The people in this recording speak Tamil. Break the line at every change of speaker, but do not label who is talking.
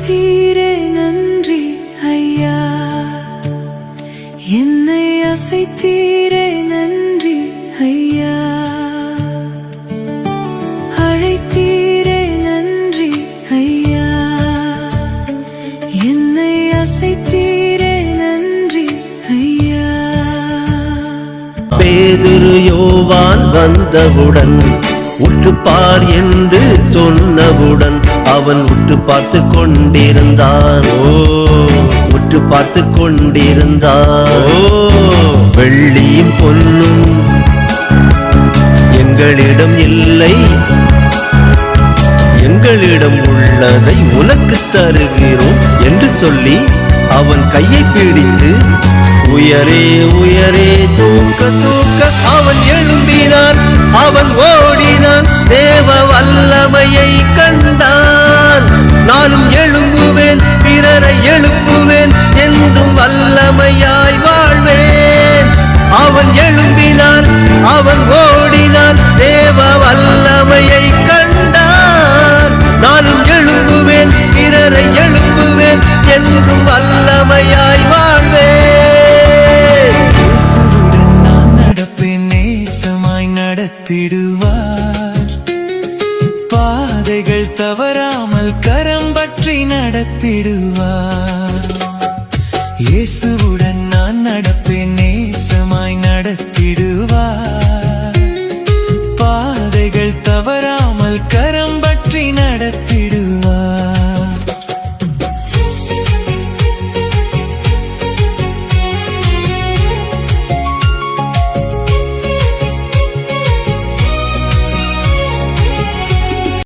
அழைத்தீரே நன்றி ஐயா, என்னை அசைத்தீரே நன்றி ஐயா, அழைத்தீரே நன்றி ஐயா, என்னை அசைத்தீரே நன்றி ஐயா.
பேதுரு யோவான் வந்தவுடன் உற்றுப்பார் என்று சொன்னவுடன் அவன் உற்று பார்த்து கொண்டிருந்தான். உற்று பார்த்து கொண்டிருந்தான். வெள்ளியும் பொன்னும் எங்களிடம் இல்லை, எங்களிடம் உள்ளதை உனக்கு தருகிறோம் என்று சொல்லி அவன் கையை பிடித்து உயரே உயரே தூக்க தூக்க அவன் எழும்பினான். அவன் ஓடினான், தேவ வல்லமையை கண்டான். நானும் எழும்புவேன், பிறரை எழுப்புவேன், என்றும் வல்லமையாய் வாழ்வேன். அவன் எழும்பினான், அவன் ஓடினான், தேவ வல்லமையை கண்டான். நானும் எழும்புவேன், பிறரை எழுப்புவேன், என்றும் வல்லமையாய் வாழ்வேன்.
நான் நடப்பேன், நேசமாய் நடத்திடுவார். பாதைகள் தவறாமல் கரம் பற்றி நடத்திடுவார். இயேசுவுடன் நான் நடப்பேன்.